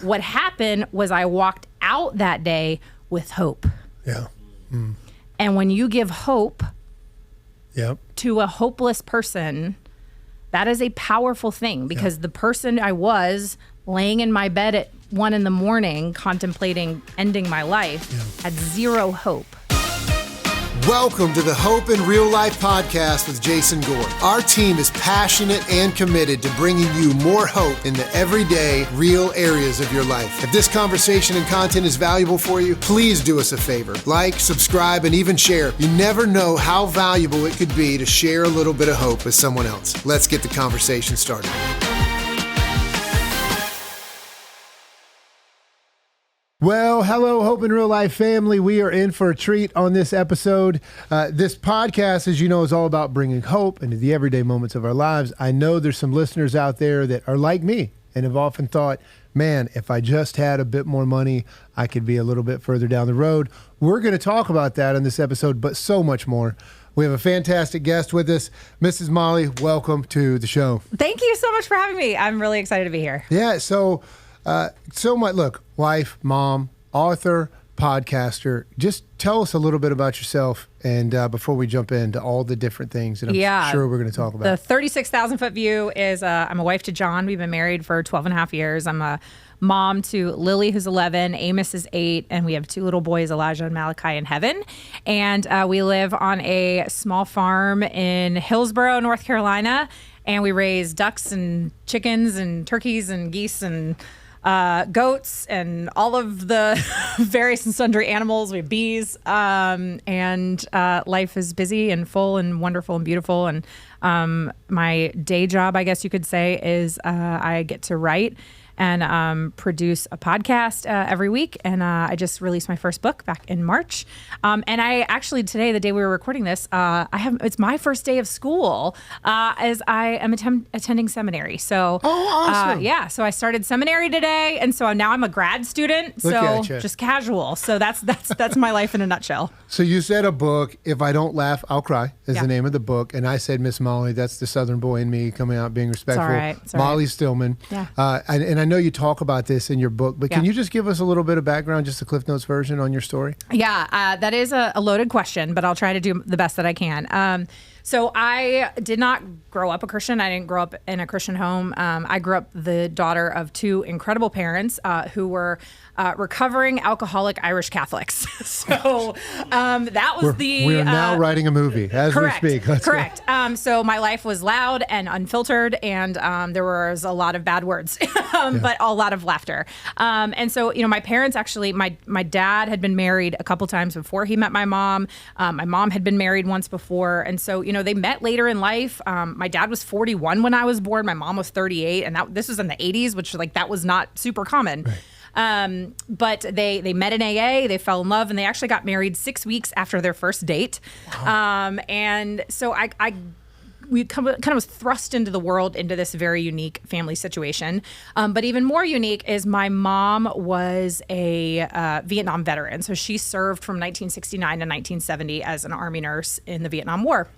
What happened was I walked out that day with hope. Yeah. Mm. And when you give hope Yep. to a hopeless person, that is a powerful thing, because the person I was laying in my bed at 1 a.m. contemplating ending my life had zero hope. Welcome to the Hope in Real Life podcast with Jason Gore. Our team is passionate and committed to bringing you more hope in the everyday, real areas of your life. If this conversation and content is valuable for you, please do us a favor. Like, subscribe, and even share. You never know how valuable it could be to share a little bit of hope with someone else. Let's get the conversation started. Well, hello, Hope in Real Life family. We are in for a treat on this episode. This podcast, as you know, is all about bringing hope into the everyday moments of our lives. I know there's some listeners out there that are like me and have often thought, man, if I just had a bit more money, I could be a little bit further down the road. We're going to talk about that in this episode, but so much more. We have a fantastic guest with us. Mrs. Molly, welcome to the show. Thank you so much for having me. I'm really excited to be here. Yeah, so much. Look, wife, mom, author, podcaster. Just tell us a little bit about yourself, and before we jump into all the different things that I'm sure we're going to talk about. The 36,000 foot view is I'm a wife to John. We've been married for 12 and a half years. I'm a mom to Lily, who's 11, Amos is 8, and we have 2 little boys, Elijah and Malachi, in heaven. And we live on a small farm in Hillsborough, North Carolina, and we raise ducks and chickens and turkeys and geese and goats and all of the various and sundry animals. We have bees, and life is busy and full and wonderful and beautiful. And my day job, I guess you could say, is I get to write and produce a podcast every week. And I just released my first book back in March. And I actually, today, the day we were recording this, it's my first day of school as I am attending seminary. So, awesome. So I started seminary today. And so now I'm a grad student. So just casual. So that's my life in a nutshell. So you said a book, If I Don't Laugh, I'll Cry, is the name of the book. And I said, Miss Molly, that's the Southern boy in me coming out being respectful. It's all right. It's all Molly right. Stillman. Yeah. And I know you talk about this in your book, but can you just give us a little bit of background, just a Cliff Notes version on your story? Yeah, that is a loaded question, but I'll try to do the best that I can. So I did not grow up a Christian. I didn't grow up in a Christian home. I grew up the daughter of 2 incredible parents who were recovering alcoholic Irish Catholics. So that was we're now writing a movie as we speak. Correct. So my life was loud and unfiltered, and there was a lot of bad words, but a lot of laughter. And so, my parents actually, my dad had been married a couple times before he met my mom. My mom had been married once before. And so, they met later in life. My dad was 41 when I was born. My mom was 38. And this was in the 80s, which that was not super common. Right. But they met in AA, they fell in love, and they actually got married 6 weeks after their first date. Wow. And so we kind of was thrust into the world into this very unique family situation. But even more unique is my mom was a Vietnam veteran. So she served from 1969 to 1970 as an Army nurse in the Vietnam War.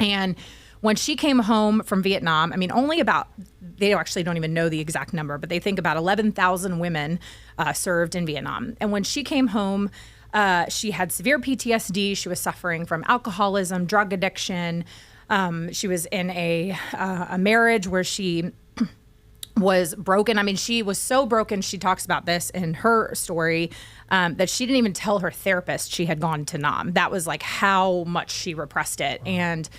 And when she came home from Vietnam, they actually don't even know the exact number, but they think about 11,000 women served in Vietnam. And when she came home, she had severe PTSD. She was suffering from alcoholism, drug addiction. She was in a marriage where she was broken. She was so broken, she talks about this in her story, that she didn't even tell her therapist she had gone to Nam. That was how much she repressed it. And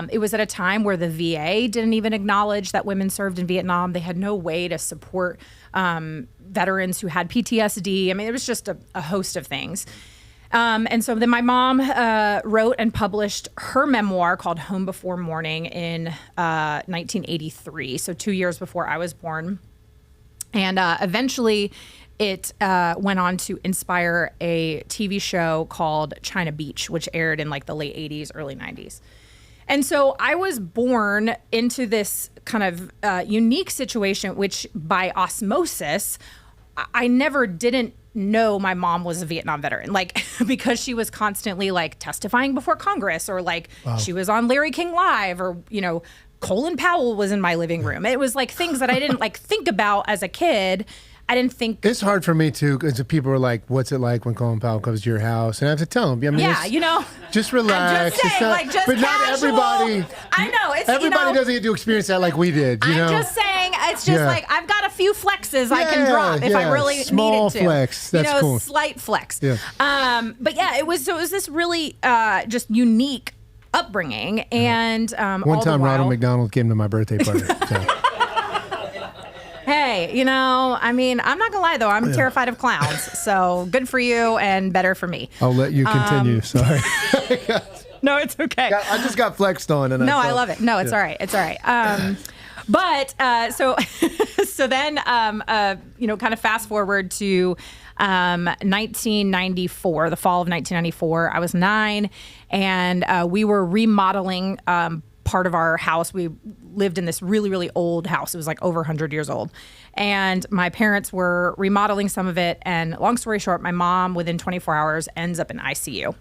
it was at a time where the VA didn't even acknowledge that women served in Vietnam. They had no way to support veterans who had PTSD. It was just a host of things. And so then my mom wrote and published her memoir called Home Before Morning in 1983, so 2 years before I was born. And eventually it went on to inspire a TV show called China Beach, which aired in the late 80s, early 90s. And so I was born into this kind of unique situation, which by osmosis, I never didn't know my mom was a Vietnam veteran, because she was constantly testifying before Congress, or she was on Larry King Live, or, Colin Powell was in my living room. It was things that I didn't think about as a kid. I didn't think. It's hard for me too, because people are like, "What's it like when Colin Powell comes to your house?" And I have to tell them, I mean, just relax. I'm just saying, but not casual. everybody. I know. It's, everybody doesn't get to experience that like we did. You know? I'm just saying, it's just like I've got a few flexes I can drop if I really small needed to. Flex. That's cool. Slight flex. Yeah. But yeah, it was this really just unique upbringing, and one time Ronald McDonald came to my birthday party. So. Hey, I mean, I'm not gonna lie though, I'm terrified of clowns. So good for you and better for me. I'll let you continue. Sorry. No, it's okay. I just got flexed on, and I love it. No, it's all right. It's all right. But so then kind of fast forward to 1994, the fall of 1994. I was 9, and we were remodeling part of our house. We lived in this really, really old house. It was like over 100 years old. And my parents were remodeling some of it. And long story short, my mom, within 24 hours, ends up in ICU.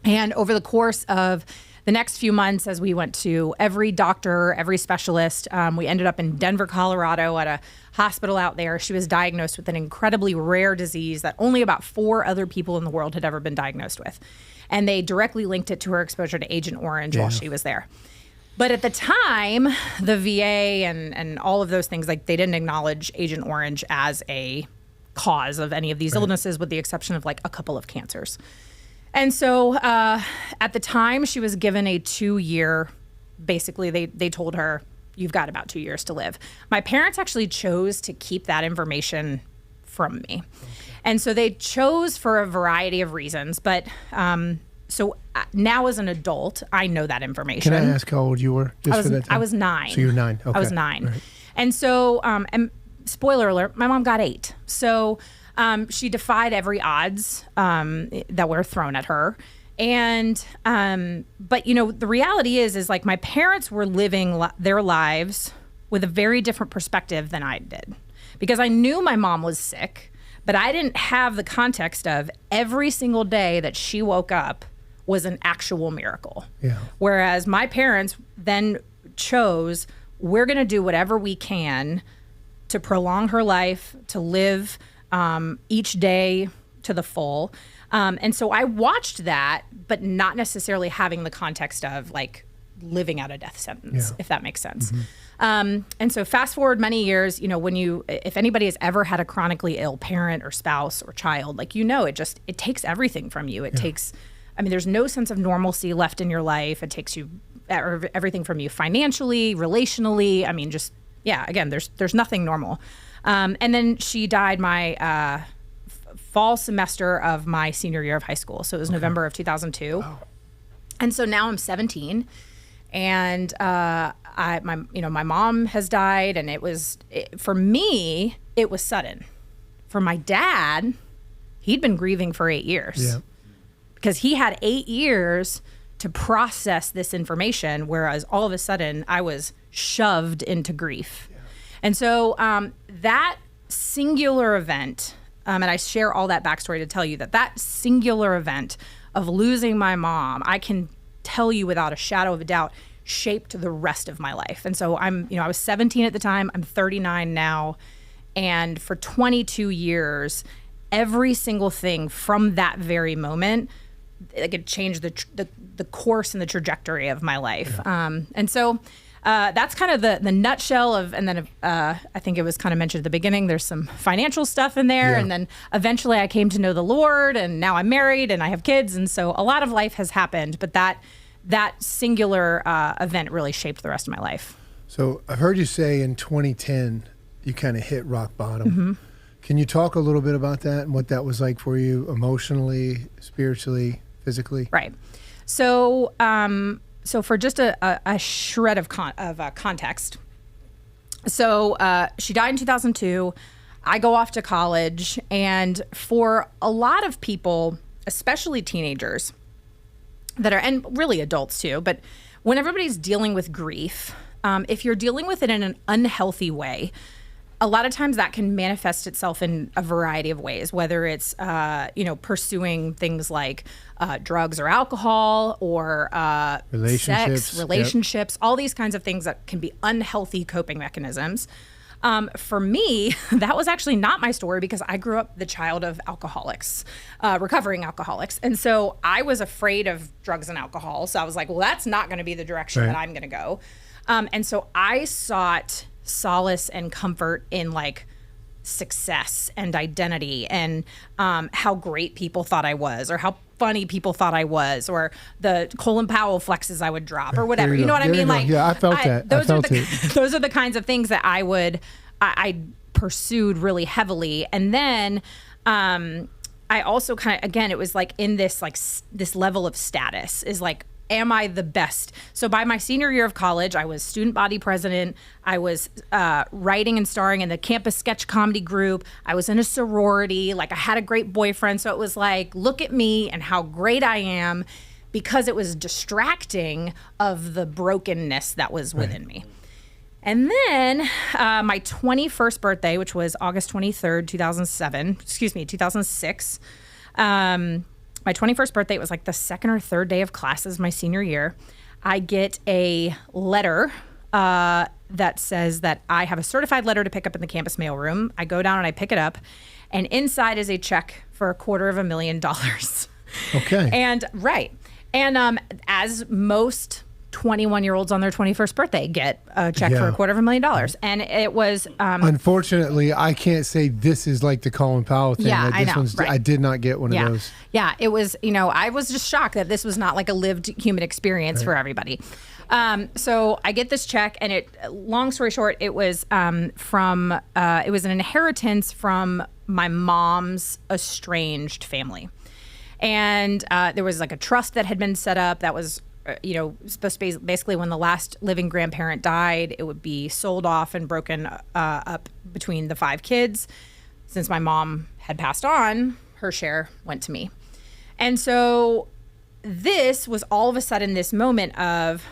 And over the course of the next few months, as we went to every doctor, every specialist, we ended up in Denver, Colorado at a hospital out there. She was diagnosed with an incredibly rare disease that only about 4 other people in the world had ever been diagnosed with. And they directly linked it to her exposure to Agent Orange while she was there. But at the time, the VA and all of those things, like they didn't acknowledge Agent Orange as a cause of any of these illnesses, with the exception of like a couple of cancers. And so at the time, she was given a 2-year, basically they told her, you've got about 2 years to live. My parents actually chose to keep that information from me. Okay. And so they chose for a variety of reasons. But so now as an adult, I know that information. Can I ask how old you were? I was 9. So you were 9. Okay. I was 9. Right. And so, and spoiler alert, my mom got 8. So she defied every odds that were thrown at her. And, but the reality is like my parents were living their lives with a very different perspective than I did, because I knew my mom was sick, but I didn't have the context of every single day that she woke up was an actual miracle. Yeah. Whereas my parents then chose, we're going to do whatever we can to prolong her life, to live each day to the full. And so I watched that, but not necessarily having the context of like living out a death sentence, if that makes sense. Mm-hmm. And so fast forward many years, if anybody has ever had a chronically ill parent or spouse or child, like, it takes everything from you. It takes, there's no sense of normalcy left in your life. It takes you everything from you financially, relationally. Again, there's nothing normal. And then she died my fall semester of my senior year of high school. So it was November of 2002. Wow. And so now I'm 17, and my mom has died, and for me, it was sudden. For my dad, he'd been grieving for 8 years. Yeah. Because he had 8 years to process this information, whereas all of a sudden I was shoved into grief. Yeah. And so that singular event, and I share all that backstory to tell you that singular event of losing my mom, I can tell you without a shadow of a doubt, shaped the rest of my life. And so I was 17 at the time, I'm 39 now. And for 22 years, every single thing from that very moment, it could change the course and the trajectory of my life. Yeah. And so that's kind of the nutshell of, and then I think it was kind of mentioned at the beginning, there's some financial stuff in there. Yeah. And then eventually I came to know the Lord, and now I'm married and I have kids. And so a lot of life has happened, but that singular event really shaped the rest of my life. So I've heard you say in 2010, you kind of hit rock bottom. Mm-hmm. Can you talk a little bit about that and what that was like for you emotionally, spiritually, physically? Right. So, for just a shred of context. So she died in 2002. I go off to college. And for a lot of people, especially teenagers and really adults too, but when everybody's dealing with grief, if you're dealing with it in an unhealthy way, a lot of times that can manifest itself in a variety of ways, whether it's, pursuing things like drugs or alcohol, or relationships, all these kinds of things that can be unhealthy coping mechanisms. For me, that was actually not my story because I grew up the child of alcoholics, recovering alcoholics. And so I was afraid of drugs and alcohol. So I was like, well, that's not going to be the direction that I'm going to go. And so I sought solace and comfort in like success and identity and how great people thought I was, or how funny people thought I was, or the Colin Powell flexes I would drop, or whatever. You know what I mean? Like, yeah, I felt that. Those are the kinds of things that I pursued really heavily. And then I also kind of, again, it was like in this this level of status is like, am I the best? So by my senior year of college, I was student body president. I was writing and starring in the campus sketch comedy group. I was in a sorority. Like, I had a great boyfriend. So it was like, look at me and how great I am, because it was distracting of the brokenness that was within me. And then my 21st birthday, which was August 23rd, 2006, my 21st birthday, it was like the second or third day of classes my senior year. I get a letter that says that I have a certified letter to pick up in the campus mailroom. I go down and I pick it up, and inside is a check for $250,000. Okay. And as most 21-year-olds on their 21st birthday get a check for $250,000. And it was unfortunately, I can't say this is like the Colin Powell thing. Yeah, like I this know. One's, right. I did not get one of those. Yeah, it was, I was just shocked that this was not like a lived human experience for everybody. So I get this check, and long story short, it was it was an inheritance from my mom's estranged family. And there was like a trust that had been set up that was supposed to be basically when the last living grandparent died, it would be sold off and broken up between the 5 kids. Since my mom had passed on, her share went to me. And so this was all of a sudden this moment of,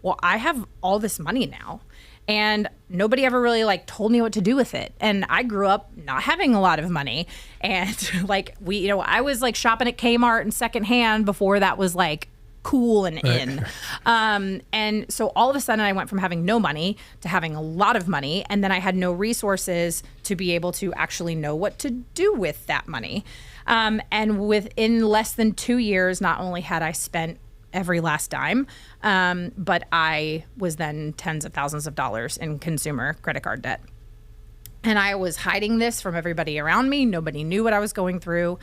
well, I have all this money now, and nobody ever really like told me what to do with it. And I grew up not having a lot of money, and like I was like shopping at Kmart and secondhand before that was like cool and in. And so all of a sudden I went from having no money to having a lot of money. And then I had no resources to be able to actually know what to do with that money. And within less than 2 years, not only had I spent every last dime, but I was then tens of thousands of dollars in consumer credit card debt. And I was hiding this from everybody around me. Nobody knew what I was going through.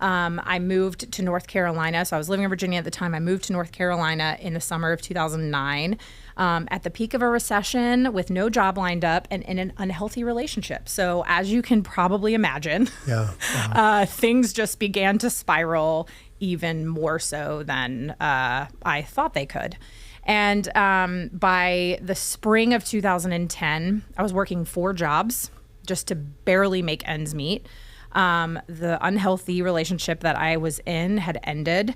I moved to North Carolina. So I was living in Virginia at the time. I moved to North Carolina in the summer of 2009, at the peak of a recession, with no job lined up and in an unhealthy relationship. So as you can probably imagine, things just began to spiral even more so than I thought they could. And by the spring of 2010, I was working 4 jobs just to barely make ends meet. The unhealthy relationship that I was in had ended.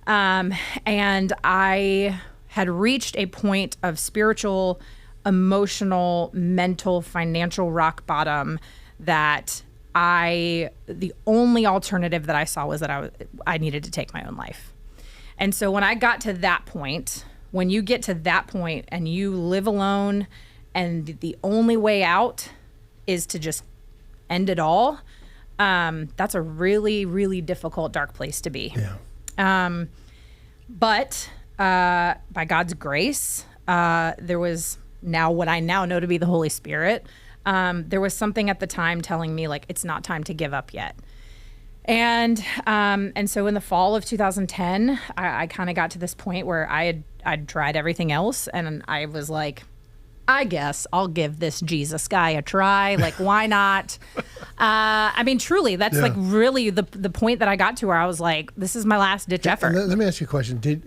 And I had reached a point of spiritual, emotional, mental, financial rock bottom that the only alternative that I saw was that I needed to take my own life. And so when I got to that point, when you get to that point and you live alone and the only way out is to just end it all, that's a really, really difficult, dark place to be. Yeah. But by God's grace, there was now what I now know to be the Holy Spirit. There was something at the time telling me like, it's not time to give up yet. And so in the fall of 2010, I kind of got to this point where I'd tried everything else, and I was like, I guess I'll give this Jesus guy a try. Like, why not? I mean, truly, that's like really the point that I got to where I was like, this is my last ditch effort. Let me ask you a question.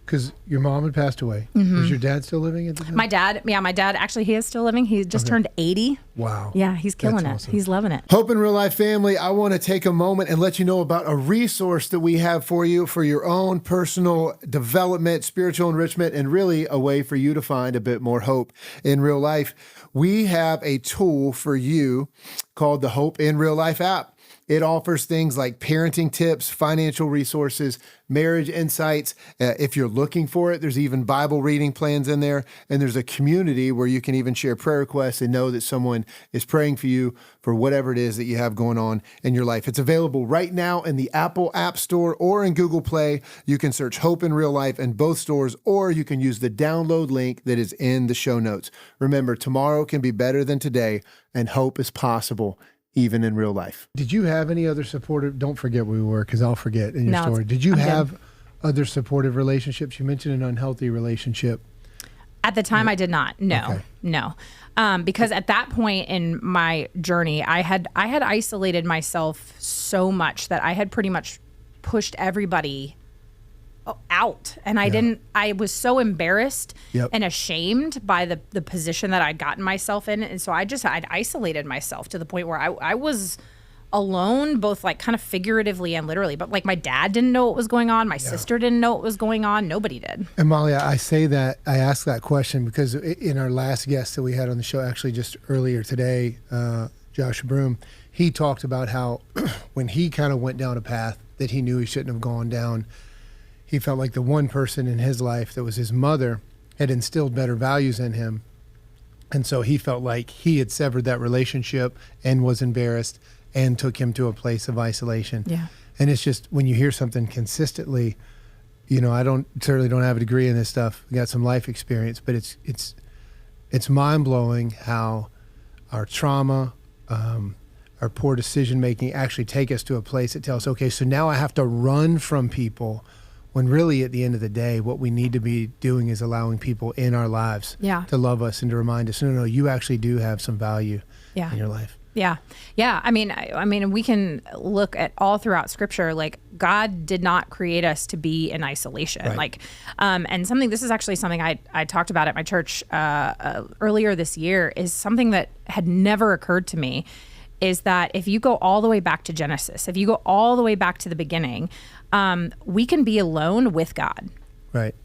Because your mom had passed away. Mm-hmm. Was your dad still living at the time? My dad, actually, he is still living. He just turned 80. Wow. Yeah, he's killing That's it. awesome. He's loving it. Hope in Real Life family, I want to take a moment and let you know about a resource that we have for you for your own personal development, spiritual enrichment, and really a way for you to find a bit more hope in real life. We have a tool for you called the Hope in Real Life app. It offers things like parenting tips, financial resources, marriage insights. If you're looking for it, there's even Bible reading plans in there. And there's a community where you can even share prayer requests and know that someone is praying for you for whatever it is that you have going on in your life. It's available right now in the Apple App Store or in Google Play. You can search Hope in Real Life in both stores, or you can use the download link that is in the show notes. Remember, tomorrow can be better than today, and hope is possible even in real life. Did you have any other supportive, don't forget where we were because I'll forget in your story. Did you have other supportive relationships? You mentioned an unhealthy relationship. At the time, I did not. No. Because at that point in my journey, I had isolated myself so much that I had pretty much pushed everybody out. And I was so embarrassed and ashamed by the position that I'd gotten myself in. And so I'd isolated myself to the point where I was alone, both like kind of figuratively and literally. But like my dad didn't know what was going on. My sister didn't know what was going on. Nobody did. And Molly, I asked that question because in our last guest that we had on the show, actually just earlier today, Josh Broom, he talked about how when he kind of went down a path that he knew he shouldn't have gone down, he felt like the one person in his life that was his mother had instilled better values in him. And so he felt like he had severed that relationship and was embarrassed and took him to a place of isolation. Yeah. And it's just, when you hear something consistently, you know, I certainly don't have a degree in this stuff. I got some life experience, but it's mind-blowing how our trauma, our poor decision-making actually take us to a place that tells us, okay, so now I have to run from people, when really at the end of the day, what we need to be doing is allowing people in our lives to love us and to remind us, no, you actually do have some value in your life. Yeah. Yeah. I mean, we can look at all throughout scripture, like God did not create us to be in isolation. Right. Like, and this is actually something I talked about at my church, earlier this year, is something that had never occurred to me, is that if you go all the way back to Genesis, if you go all the way back to the beginning, we can be alone with God. Right.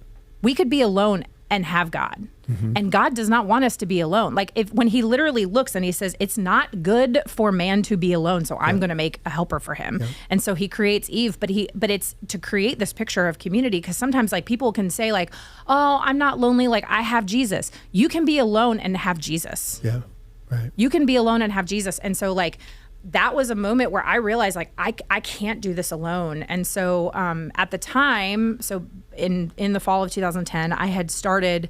We could be alone and have God. Mm-hmm. And God does not want us to be alone. Like when he literally looks and he says, it's not good for man to be alone, so I'm going to make a helper for him. Yeah. And so he creates Eve, but it's to create this picture of community, because sometimes like people can say like, oh, I'm not lonely, like I have Jesus. You can be alone and have Jesus. Yeah. Right. You can be alone and have Jesus. And so like that was a moment where I realized like I can't do this alone. And so at the time, so in the fall of 2010, I had started,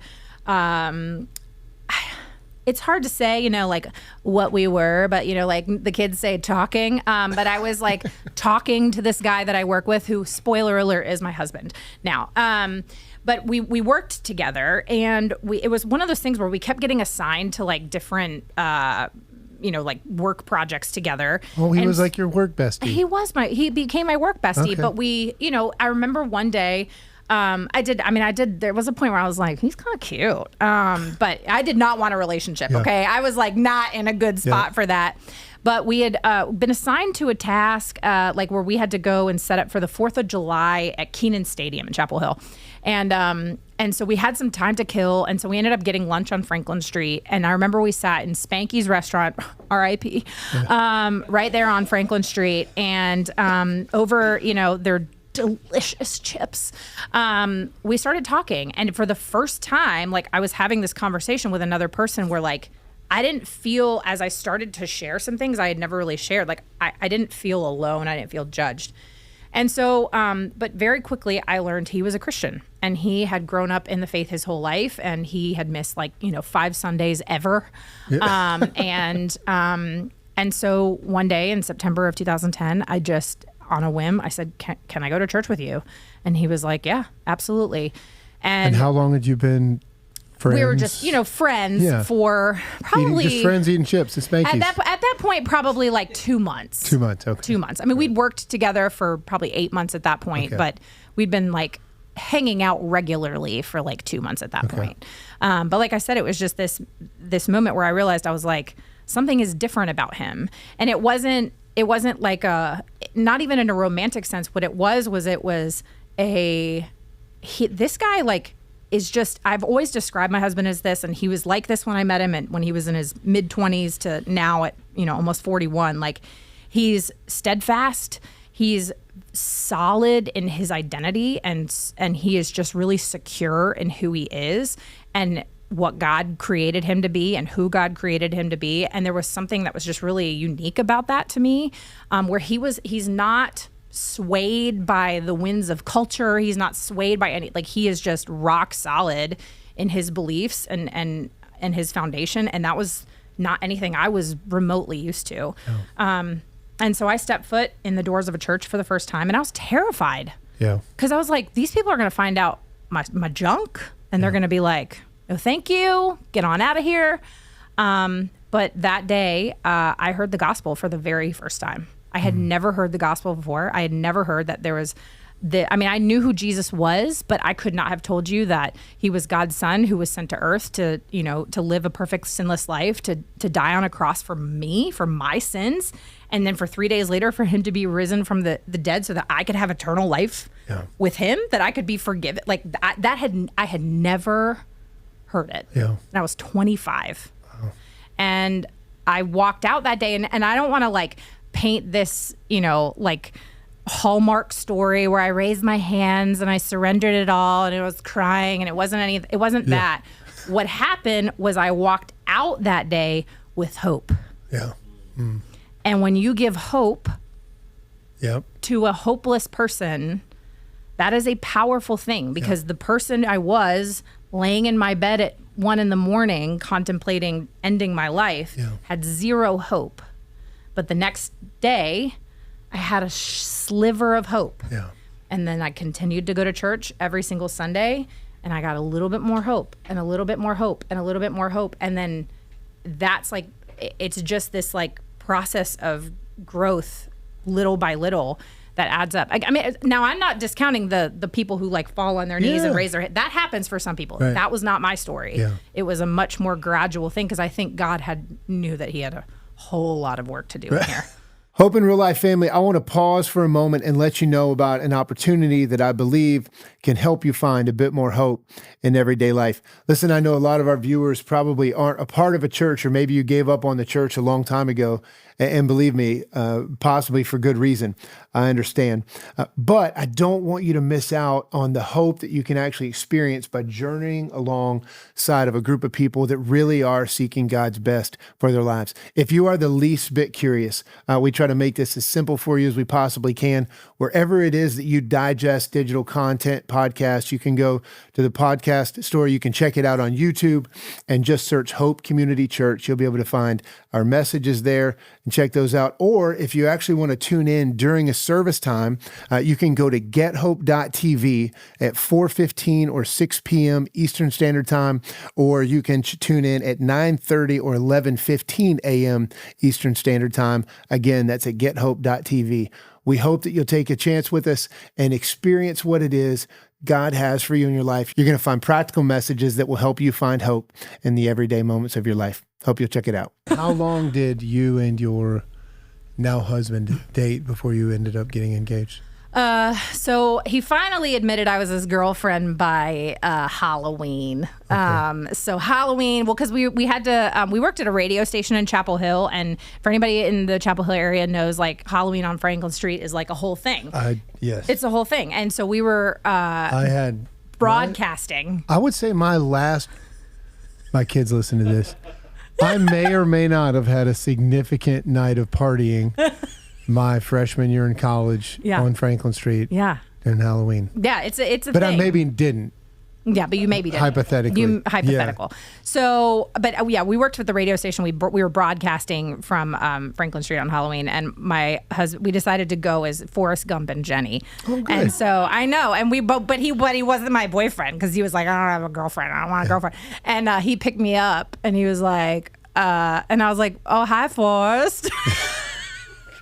it's hard to say, you know, like what we were, but you know, like the kids say talking, but I was like talking to this guy that I work with, who, spoiler alert, is my husband now. But we worked together, and it was one of those things where we kept getting assigned to like different, like work projects together. Oh, he was like your work bestie. He became my work bestie. Okay. But I remember one day, there was a point where I was like, he's kind of cute. But I did not want a relationship. Yeah. Okay. I was like not in a good spot for that. But we had been assigned to a task like where we had to go and set up for the 4th of July at Keenan Stadium in Chapel Hill. And so we had some time to kill. And so we ended up getting lunch on Franklin Street. And I remember we sat in Spanky's restaurant, RIP, right there on Franklin Street. And over, their delicious chips, we started talking. And for the first time, like I was having this conversation with another person where like, I didn't feel, as I started to share some things I had never really shared, like I didn't feel alone. I didn't feel judged. And so, but very quickly I learned he was a Christian, and he had grown up in the faith his whole life, and he had missed 5 Sundays ever. Yeah. And so one day in September of 2010, I just, on a whim, I said, can I go to church with you? And he was like, yeah, absolutely. And how long had you been friends? We were just, friends for probably friends eating chips at Spanky's. At that point, probably like 2 months. 2 months, okay. 2 months. I mean, we'd worked together for probably 8 months at that point, but we'd been like hanging out regularly for like 2 months at that point. But like I said, it was just this moment where I realized I was like, something is different about him, and it wasn't like not even in a romantic sense. What it was this guy like. Is just, I've always described my husband as this, and he was like this when I met him, and when he was in his mid-20s to now at, almost 41. Like, he's steadfast, he's solid in his identity, and he is just really secure in who he is. And what God created him to be and who God created him to be. And there was something that was just really unique about that to me, where he's not swayed by the winds of culture. He's not swayed by he is just rock solid in his beliefs and his foundation. And that was not anything I was remotely used to. Oh. And so I stepped foot in the doors of a church for the first time, and I was terrified. Yeah. Because I was like, these people are going to find out my junk, and they're going to be like, no, thank you, get on out of here. But that day, I heard the gospel for the very first time. I had never heard the gospel before. I had never heard that there was I knew who Jesus was, but I could not have told you that he was God's son who was sent to earth to live a perfect sinless life, to die on a cross for me, for my sins. And then for 3 days later, for him to be risen from the dead so that I could have eternal life with him, that I could be forgiven. Like I had never heard it. Yeah. And I was 25. Wow. And I walked out that day, and I don't want to paint this, Hallmark story where I raised my hands and I surrendered it all and it was crying and it wasn't that. What happened was I walked out that day with hope. Yeah. Mm. And when you give hope to a hopeless person, that is a powerful thing, because the person I was laying in my bed at 1 a.m. contemplating ending my life had zero hope. But the next day, I had a sliver of hope. Yeah. And then I continued to go to church every single Sunday, and I got a little bit more hope and a little bit more hope and a little bit more hope. And then that's it's just this process of growth little by little that adds up. I mean, now I'm not discounting the people who fall on their knees and raise their head. That happens for some people. Right. That was not my story. Yeah. It was a much more gradual thing, because I think God knew that he had a whole lot of work to do in here. Hope in Real Life family, I want to pause for a moment and let you know about an opportunity that I believe can help you find a bit more hope in everyday life. Listen, I know a lot of our viewers probably aren't a part of a church, or maybe you gave up on the church a long time ago. And believe me, possibly for good reason. I understand. But I don't want you to miss out on the hope that you can actually experience by journeying alongside of a group of people that really are seeking God's best for their lives. If you are the least bit curious, we try to make this as simple for you as we possibly can. Wherever it is that you digest digital content, podcasts, you can go to the podcast store. You can check it out on YouTube and just search Hope Community Church. You'll be able to find our messages there and check those out. Or if you actually want to tune in during a service time, you can go to gethope.tv at 4:15 or 6 p.m. Eastern Standard Time, or you can tune in at 9:30 or 11:15 a.m. Eastern Standard Time. Again, that's at gethope.tv. We hope that you'll take a chance with us and experience what it is God has for you in your life. You're going to find practical messages that will help you find hope in the everyday moments of your life. Hope you'll check it out. How long did you and your now husband date before you ended up getting engaged? So he finally admitted I was his girlfriend by Halloween. Okay. So Halloween, well, because we had to, we worked at a radio station in Chapel Hill, and for anybody in the Chapel Hill area knows, Halloween on Franklin Street is a whole thing. Yes. It's a whole thing. And so we were I had broadcasting. I would say my kids listen to this. I may or may not have had a significant night of partying my freshman year in college on Franklin Street during Halloween. Yeah, it's a thing. But I maybe didn't. Yeah, but you maybe didn't. Hypothetically. Hypothetical. Yeah. So, but we worked with the radio station. We were broadcasting from Franklin Street on Halloween, and my husband, we decided to go as Forrest Gump and Jenny. Oh, good. And so I know, and but he wasn't my boyfriend, because he was like, I don't have a girlfriend. I don't want a girlfriend. And he picked me up, and he was like, and I was like, oh, hi, Forrest.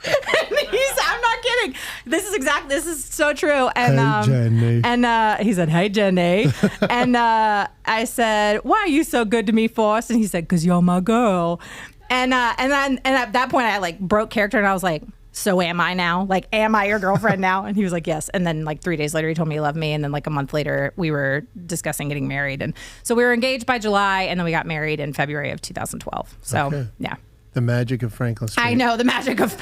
I'm not kidding. This is so true. And hey, Jenny. And he said, hey, Jenny. And I said, why are you so good to me, Forrest? And he said, because you're my girl. And at that point, I broke character, and I was like, so am I now? Am I your girlfriend now? And he was like, yes. And then 3 days later, he told me he loved me. And then a month later, we were discussing getting married. And so we were engaged by July, and then we got married in February of 2012. So, yeah. The magic of Franklin Street. I know, the magic of,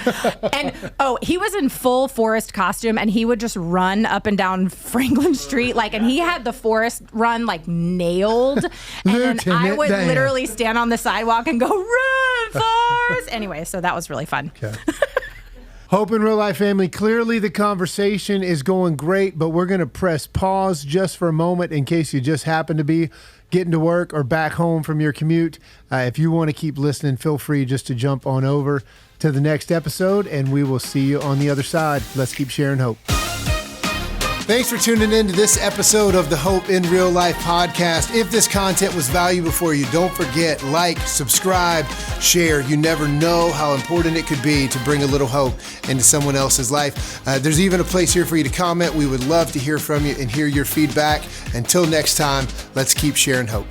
and he was in full forest costume, and he would just run up and down Franklin Street, and he had the forest run nailed, and then I would literally stand on the sidewalk and go, run, Forrest! Anyway, so that was really fun. Okay. Hope in Real Life family, clearly the conversation is going great, but we're going to press pause just for a moment in case you just happen to be getting to work or back home from your commute. If you want to keep listening, feel free just to jump on over to the next episode, and we will see you on the other side. Let's keep sharing hope. Thanks for tuning in to this episode of the Hope in Real Life podcast. If this content was valuable for you, don't forget, subscribe, share. You never know how important it could be to bring a little hope into someone else's life. There's even a place here for you to comment. We would love to hear from you and hear your feedback. Until next time, let's keep sharing hope.